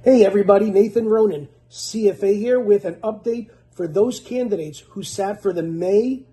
Hey everybody, Nathan Ronen, CFA here with an update for those candidates who sat for the May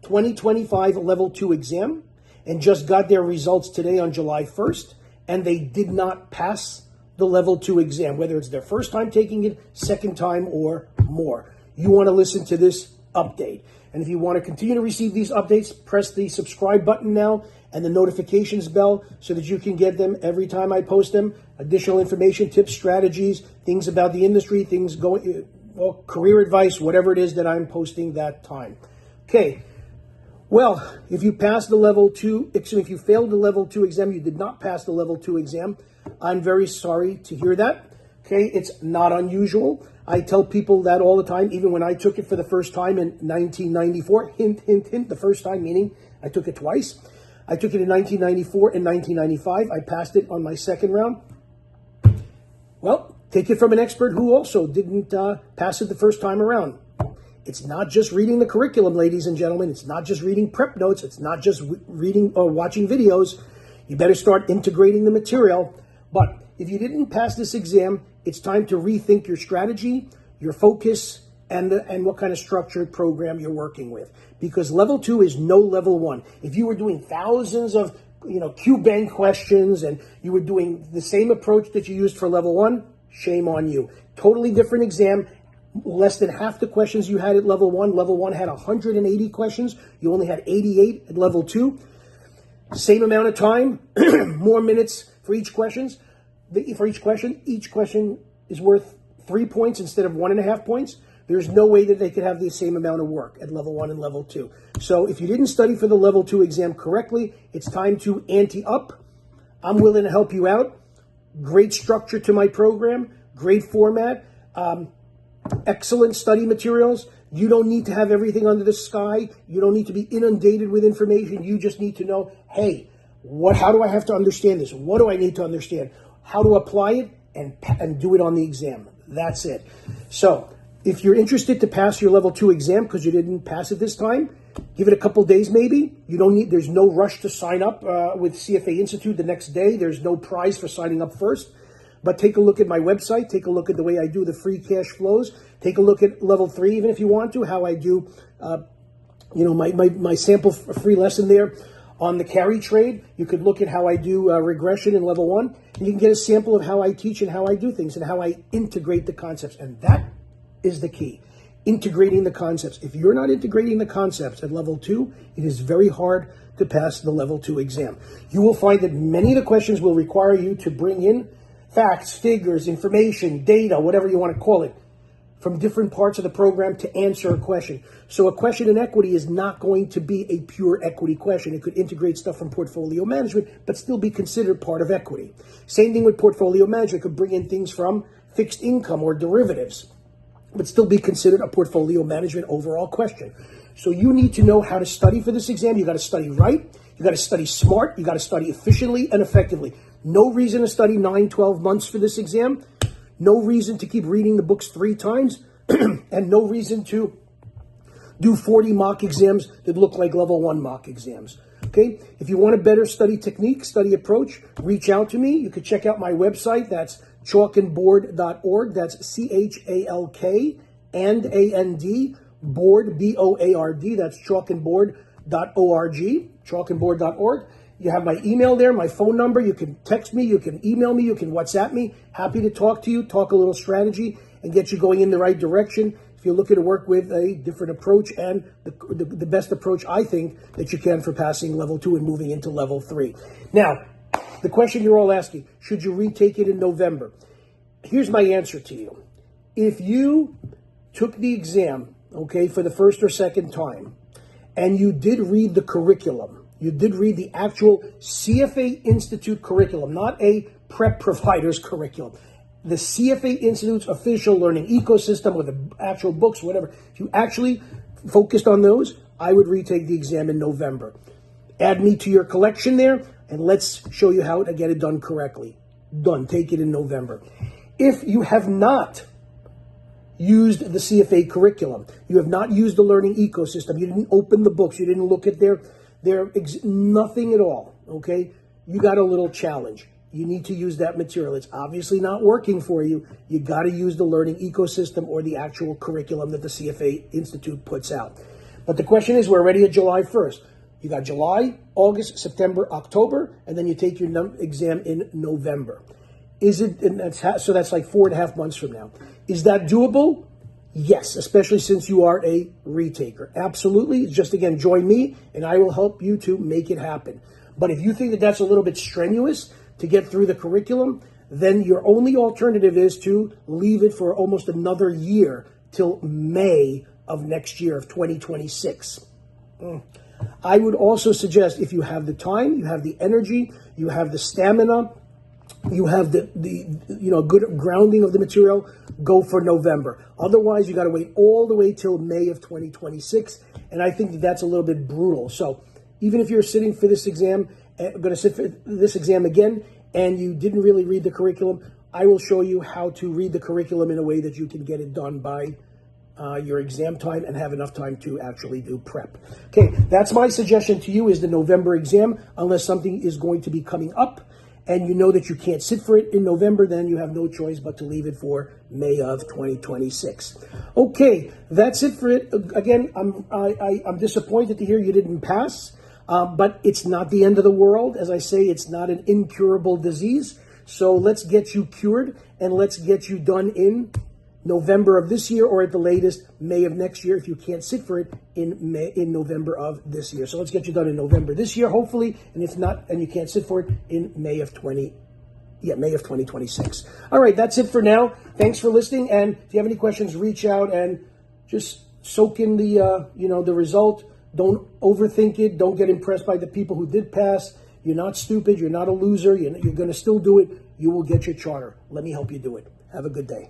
2025 Level 2 exam and just got their results today on July 1st, and they did not pass the Level 2 exam, whether it's their first time taking it, second time, or more. You want to listen to this update. And if you want to continue to receive these updates, press the subscribe button now and the notifications bell so that you can get them every time I post them. Additional information, tips, strategies, things about the industry, things going, well, career advice, whatever it is that I'm posting that time. Okay. Well, if you passed the Level 2, if you failed the Level 2 exam, you did not pass the Level 2 exam, I'm very sorry to hear that. Okay, it's not unusual. I tell people that all the time, even when I took it for the first time in 1994. Hint, hint, hint, the first time, meaning I took it twice. I took it in 1994 and 1995. I passed it on my second round. Well, take it from an expert who also didn't pass it the first time around. It's not just reading the curriculum, ladies and gentlemen. It's not just reading prep notes. It's not just reading or watching videos. You better start integrating the material. But if you didn't pass this exam, it's time to rethink your strategy, your focus, and what kind of structured program you're working with. Because Level 2 is no Level 1. If you were doing thousands of Q-bank questions and you were doing the same approach that you used for Level 1, shame on you. Totally different exam. Less than half the questions you had at Level 1. Level 1 had 180 questions. You only had 88 at Level 2. Same amount of time, more minutes for each question. Each question is worth 3 points instead of 1.5 points. There's no way that they could have the same amount of work at Level 1 and Level 2. So if you didn't study for the Level 2 exam correctly, it's time to ante up. I'm willing to help you out. Great structure to my program, great format, excellent study materials. You don't need to have everything under the sky. You don't need to be inundated with information. You just need to know, hey, how do I have to understand this? What do I need to understand? How to apply it and do it on the exam. That's it. So if you're interested to pass your Level 2 exam because you didn't pass it this time, give it a couple days maybe. There's no rush to sign up with CFA Institute the next day. There's no prize for signing up first. But take a look at my website. Take a look at the way I do the free cash flows. Take a look at Level 3, even if you want to, how I do, my sample free lesson there on the carry trade. You could look at how I do regression in Level 1. And you can get a sample of how I teach and how I do things and how I integrate the concepts. And that is the key, integrating the concepts. If you're not integrating the concepts at Level 2, it is very hard to pass the Level 2 exam. You will find that many of the questions will require you to bring in facts, figures, information, data, whatever you want to call it, from different parts of the program to answer a question. So a question in equity is not going to be a pure equity question. It could integrate stuff from portfolio management, but still be considered part of equity. Same thing with portfolio management. It could bring in things from fixed income or derivatives, but still be considered a portfolio management overall question. So you need to know how to study for this exam. You got to study right. You got to study smart. You got to study efficiently and effectively. No reason to study 9-12 months for this exam. No reason to keep reading the books 3 times. And no reason to do 40 mock exams that look like Level 1 mock exams. Okay? If you want a better study technique, study approach, reach out to me. You can check out my website. That's chalkandboard.org. That's CHALK and AND, board, BOARD. That's chalkandboard.org. Chalkandboard.org. You have my email there, my phone number. You can text me, you can email me, you can WhatsApp me. Happy to talk to you, talk a little strategy, and get you going in the right direction. If you're looking to work with a different approach and the best approach, I think, that you can for passing Level 2 and moving into Level 3. Now, the question you're all asking, should you retake it in November? Here's my answer to you. If you took the exam, okay, for the first or second time, and you did read the curriculum, you did read the actual CFA Institute curriculum, not a prep provider's curriculum. The CFA Institute's official learning ecosystem with the actual books, whatever. If you actually focused on those, I would retake the exam in November. Add me to your collection there, and let's show you how to get it done correctly. Done. Take it in November. If you have not used the CFA curriculum, you have not used the learning ecosystem, you didn't open the books, you didn't look at nothing at all, okay? You got a little challenge. you need to use that material. It's obviously not working for you. You got to use the learning ecosystem or the actual curriculum that the CFA Institute puts out. But the question is, we're already at July 1st. You got July, August, September, October, and then you take your exam in November. So that's like 4.5 months from now. Is that doable? Yes, especially since you are a retaker. Absolutely. Just again, join me and I will help you to make it happen. But if you think that that's a little bit strenuous to get through the curriculum, then your only alternative is to leave it for almost another year till May of next year, of 2026. I would also suggest, if you have the time, you have the energy, you have the stamina, you have the good grounding of the material, go for November. Otherwise, you got to wait all the way till May of 2026, and I think that's a little bit brutal. So even if you're sitting for this exam, going to sit for this exam again, and you didn't really read the curriculum, I will show you how to read the curriculum in a way that you can get it done by your exam time and have enough time to actually do prep. Okay, that's my suggestion to you, is the November exam, unless something is going to be coming up and you know that you can't sit for it in November, then you have no choice but to leave it for May of 2026. Okay, that's it for it. Again, I'm disappointed to hear you didn't pass, but it's not the end of the world. As I say, it's not an incurable disease. So let's get you cured and let's get you done in November of this year, or at the latest May of next year if you can't sit for it in November of this year. So let's get you done in November this year, hopefully, and if not, and you can't sit for it, in May of 2026. All right, that's it for now. Thanks for listening, and if you have any questions, reach out and just soak in the the result. Don't overthink it. Don't get impressed by the people who did pass. You're not stupid. You're not a loser. You're going to still do it. You will get your charter. Let me help you do it. Have a good day.